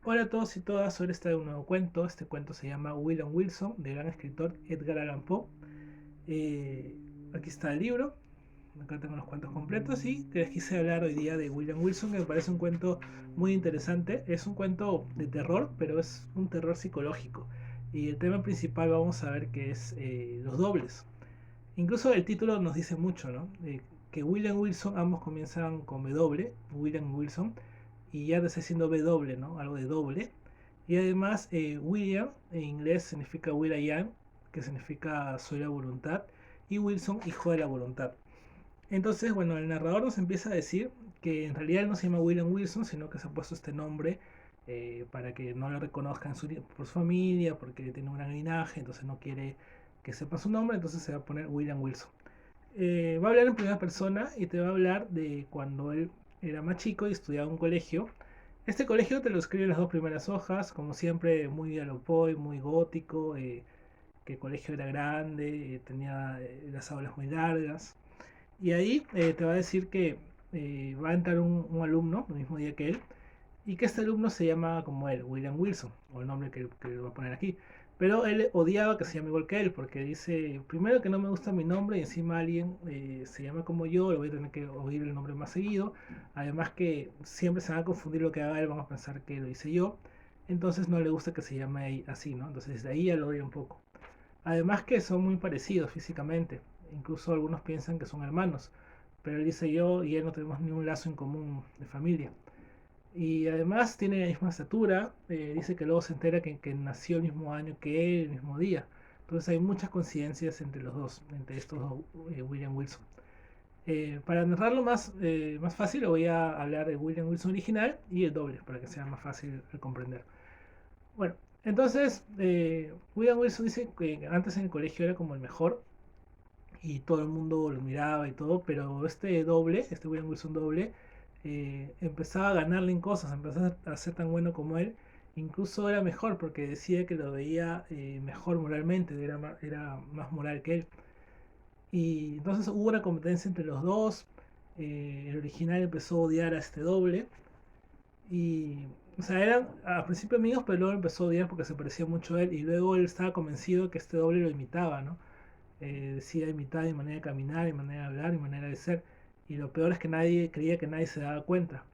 Hola a todos y todas, hoy les traigo un nuevo cuento. Este cuento se llama William Wilson, del gran escritor Edgar Allan Poe. Eh, Aquí está el libro, acá tengo los cuentos completos y les quise hablar hoy día de William Wilson, que me parece un cuento muy interesante. Es un cuento de terror, pero es un terror psicológico. Y el tema principal vamos a ver que es los dobles. Incluso el título nos dice mucho, ¿no? Que William Wilson, ambos comienzan con W, William Wilson, y ya está siendo W, ¿no? Algo de doble. Y además, William en inglés significa Will I Am, que significa soy la voluntad, y Wilson, hijo de la voluntad. Entonces, bueno, el narrador nos empieza a decir que en realidad él no se llama William Wilson, sino que se ha puesto este nombre para que no lo reconozcan por su familia, porque tiene un gran linaje, entonces no quiere que sepa su nombre, entonces se va a poner William Wilson. Va a hablar en primera persona y te va a hablar de cuando él era más chico y estudiaba en un colegio. Este colegio te lo escribe en las dos primeras hojas, como siempre, muy a lo Poe, muy gótico, que el colegio era grande, tenía las aulas muy largas. Y ahí te va a decir que va a entrar un alumno el mismo día que él y que este alumno se llama como él, William Wilson, o el nombre que le voy a poner aquí. Pero él odiaba que se llame igual que él, porque dice, primero que no me gusta mi nombre y encima alguien se llama como yo, le voy a tener que oír el nombre más seguido. Además que siempre se van a confundir lo que haga él, van a pensar que lo hice yo. Entonces no le gusta que se llame así, ¿no? Entonces desde ahí ya lo odia un poco. Además que son muy parecidos físicamente. Incluso algunos piensan que son hermanos. Pero él dice yo y él no tenemos ni un lazo en común de familia. Y además tiene la misma estatura. Dice que luego se entera que nació el mismo año que él, el mismo día. Entonces hay muchas coincidencias entre los dos, entre estos dos William Wilson. Para narrarlo más fácil, voy a hablar de William Wilson original y el doble, para que sea más fácil de comprender. Bueno, entonces William Wilson dice que antes en el colegio era como el mejor y todo el mundo lo miraba y todo, pero este doble, este William Wilson doble, empezaba a ganarle en cosas, empezaba a ser tan bueno como él, incluso era mejor porque decía que lo veía mejor moralmente, era más moral que él. Y entonces hubo una competencia entre los dos, el original empezó a odiar a este doble y, o sea, eran al principio amigos, pero luego empezó a odiar porque se parecía mucho a él y luego él estaba convencido que este doble lo imitaba, ¿no? Decía imitar mi manera de caminar, mi manera de hablar, mi manera de ser. Y lo peor es que nadie creía que nadie se daba cuenta.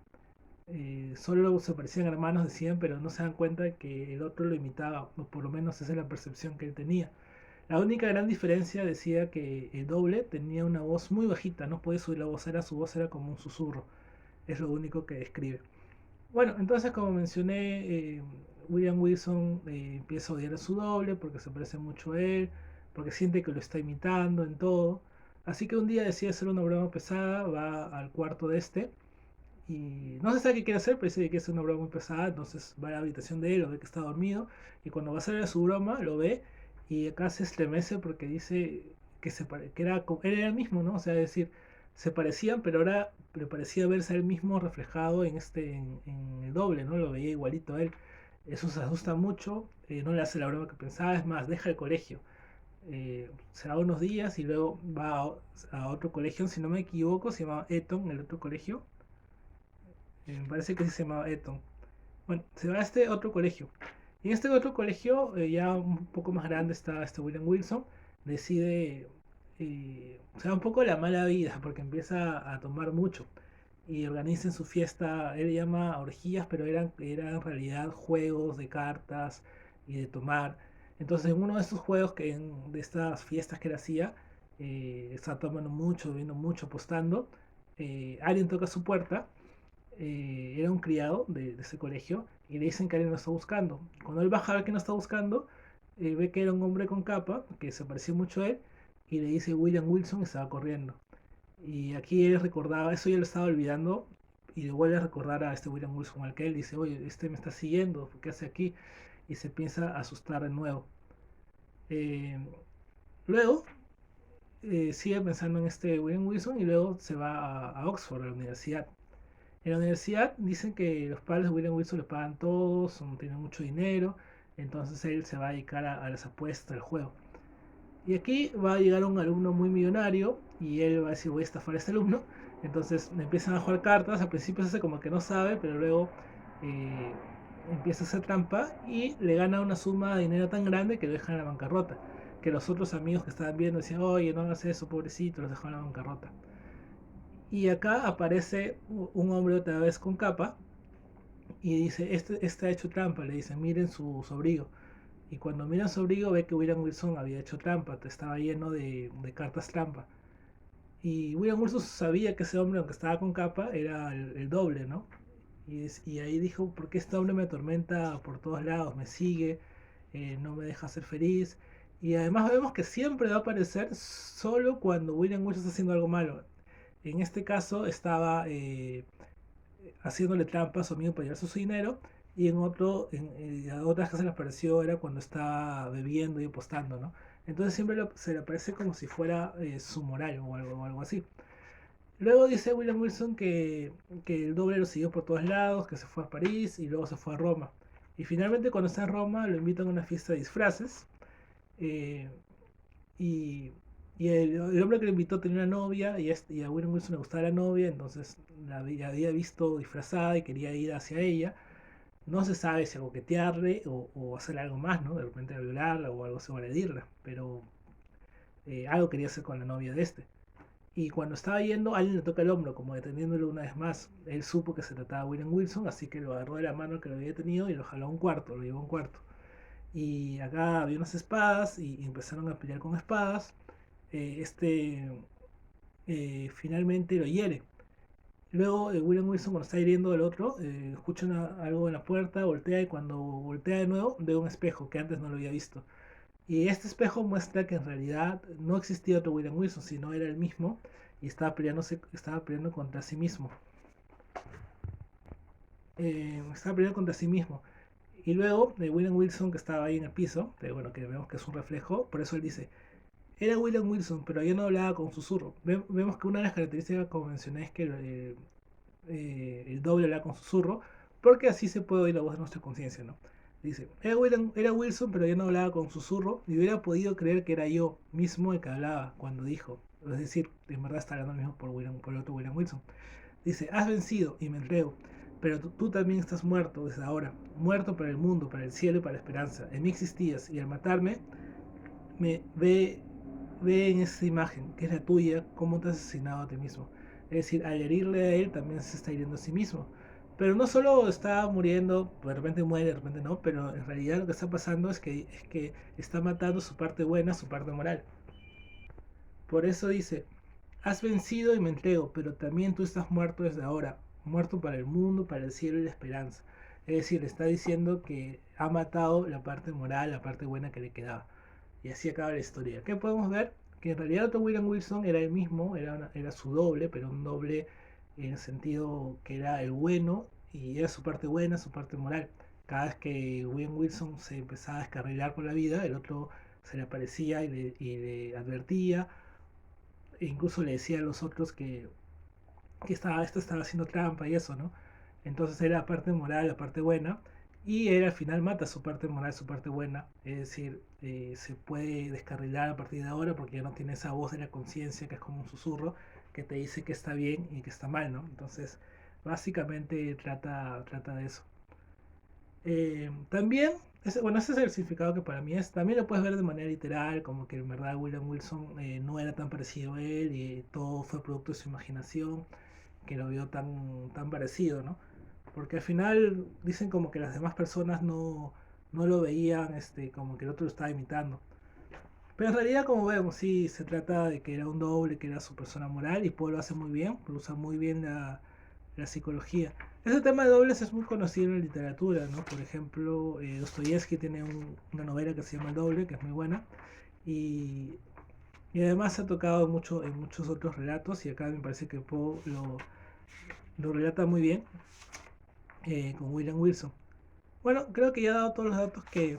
Solo se parecían hermanos, decían, pero no se dan cuenta de que el otro lo imitaba, o por lo menos esa es la percepción que él tenía. La única gran diferencia decía que el doble tenía una voz muy bajita, no puede subir la voz, su voz era como un susurro. Es lo único que describe. Bueno, entonces como mencioné, William Wilson empieza a odiar a su doble porque se parece mucho a él, porque siente que lo está imitando en todo. Así que un día decide hacer una broma pesada, va al cuarto de este y no se sabe qué quiere hacer, pero dice que es una broma muy pesada, entonces va a la habitación de él, lo ve que está dormido y cuando va a hacer su broma lo ve y acá se estremece porque dice que él era el mismo, ¿no? O sea, es decir, se parecían, pero ahora le parecía verse a él mismo reflejado en el doble, ¿no? Lo veía igualito a él. Eso se asusta mucho, no le hace la broma que pensaba, es más, deja el colegio. Se da unos días y luego va a otro colegio, si no me equivoco, se llamaba Eton, el otro colegio. Me parece que sí se llamaba Eton. Bueno, se va a este otro colegio. Y en este otro colegio, ya un poco más grande, está este William Wilson. Decide, se da un poco la mala vida porque empieza a tomar mucho. Y organiza en su fiesta, él llama orgías, pero eran en realidad juegos de cartas y de tomar. Entonces, en uno de estos juegos, de estas fiestas que él hacía, está tomando mucho, bebiendo mucho, apostando. Alguien toca su puerta, era un criado de ese colegio y le dicen que alguien lo está buscando. Cuando él baja a ver que no está buscando, ve que era un hombre con capa que se parecía mucho a él y le dice William Wilson y se va corriendo. Y aquí él recordaba, eso ya lo estaba olvidando y le vuelve a recordar a este William Wilson al que él dice, oye, este me está siguiendo, ¿qué hace aquí? Y se piensa a asustar de nuevo. Eh, Luego sigue pensando en este William Wilson y luego se va a Oxford, a la universidad. En la universidad dicen que los padres de William Wilson le pagan todos, tienen mucho dinero, entonces él se va a dedicar a las apuestas, al juego. Y aquí va a llegar un alumno muy millonario y él va a decir voy a estafar a este alumno. Entonces empiezan a jugar cartas, al principio se hace como que no sabe, pero luego eh, empieza a hacer trampa y le gana una suma de dinero tan grande que lo deja en la bancarrota. Que los otros amigos que estaban viendo decían, oye, no hagas eso, pobrecito, los dejó en la bancarrota. Y acá aparece un hombre otra vez con capa y dice, este ha hecho trampa, le dice, miren su abrigo. Y cuando miran su abrigo ve que William Wilson había hecho trampa, estaba lleno de cartas trampa. Y William Wilson sabía que ese hombre, aunque estaba con capa, era el doble, ¿no? Y ahí dijo, ¿por qué este hombre me atormenta por todos lados? Me sigue, no me deja ser feliz. Y además vemos que siempre va a aparecer solo cuando William Wilson está haciendo algo malo. En este caso estaba haciéndole trampa a su amigo para llevarse su dinero. Y en a otras que se le apareció era cuando estaba bebiendo y apostando, ¿no? Entonces siempre se le aparece como si fuera su moral o algo así. Luego dice William Wilson que el doble lo siguió por todos lados, que se fue a París y luego se fue a Roma. Y finalmente cuando está en Roma lo invitan a una fiesta de disfraces. eh, y el hombre que lo invitó tenía una novia y a William Wilson le gustaba la novia, entonces la había visto disfrazada y quería ir hacia ella. No se sabe si a coquetearle o hacer algo más, ¿no? De repente a violarla o algo así o agredirla, pero algo quería hacer con la novia de este. Y cuando estaba yendo, alguien le toca el hombro, como deteniéndolo una vez más. Él supo que se trataba de William Wilson, así que lo agarró de la mano que lo había detenido y lo jaló a un cuarto, lo llevó a un cuarto. Y acá había unas espadas y empezaron a pelear con espadas. Este finalmente lo hiere. Luego William Wilson cuando está hiriendo al otro, escucha algo en la puerta, voltea y cuando voltea de nuevo ve un espejo que antes no lo había visto. Y este espejo muestra que en realidad no existía otro William Wilson, sino era el mismo y estaba peleando contra sí mismo. Estaba peleando contra sí mismo. Y luego de William Wilson que estaba ahí en el piso, bueno, que vemos que es un reflejo, por eso él dice, era William Wilson, pero ya no hablaba con susurro. Vemos que una de las características, como mencioné, es que el doble habla con susurro, porque así se puede oír la voz de nuestra conciencia, ¿no? Dice, era Wilson, pero ya no hablaba con susurro, y hubiera podido creer que era yo mismo el que hablaba cuando dijo, es decir, en verdad está hablando mismo por el otro William Wilson. Dice, has vencido y me entrego, pero tú también estás muerto desde ahora, muerto para el mundo, para el cielo y para la esperanza. En mí existías, y al matarme, me ve en esa imagen, que es la tuya, cómo te has asesinado a ti mismo. Es decir, al herirle a él también se está hiriendo a sí mismo. Pero no solo está muriendo, de repente muere, de repente no, pero en realidad lo que está pasando es que está matando su parte buena, su parte moral. Por eso dice, has vencido y me entrego, pero también tú estás muerto desde ahora, muerto para el mundo, para el cielo y la esperanza. Es decir, está diciendo que ha matado la parte moral, la parte buena que le quedaba. Y así acaba la historia. ¿Qué podemos ver? Que en realidad otro William Wilson era el mismo, era su doble, pero un doble en el sentido que era el bueno y era su parte buena, su parte moral. Cada vez que William Wilson se empezaba a descarrilar por la vida, el otro se le aparecía y le advertía, e incluso le decía a los otros que esto estaba haciendo trampa y eso, ¿no? Entonces era la parte moral, la parte buena, y él al final mata su parte moral, su parte buena, es decir, se puede descarrilar a partir de ahora porque ya no tiene esa voz de la conciencia que es como un susurro que te dice que está bien y que está mal, ¿no? Entonces, básicamente trata de eso. También, bueno, ese es el significado que para mí es. También lo puedes ver de manera literal, como que en verdad William Wilson no era tan parecido a él y todo fue producto de su imaginación, que lo vio tan parecido, ¿no? Porque al final dicen como que las demás personas no lo veían como que el otro lo estaba imitando. Pero en realidad, como vemos, sí, se trata de que era un doble, que era su persona moral, y Poe lo hace muy bien, lo usa muy bien la psicología. Ese tema de dobles es muy conocido en la literatura, ¿no? Por ejemplo, Dostoyevsky tiene una novela que se llama El doble, que es muy buena, y, y además se ha tocado mucho en muchos otros relatos, y acá me parece que Poe lo relata muy bien con William Wilson. Bueno, creo que ya he dado todos los datos que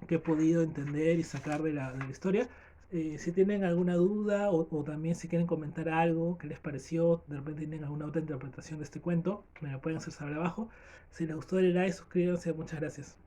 he podido entender y sacar de la historia. Si tienen alguna duda o también si quieren comentar algo que les pareció, de repente tienen alguna otra interpretación de este cuento, me lo pueden hacer saber abajo. Si les gustó, denle like, suscríbanse, muchas gracias.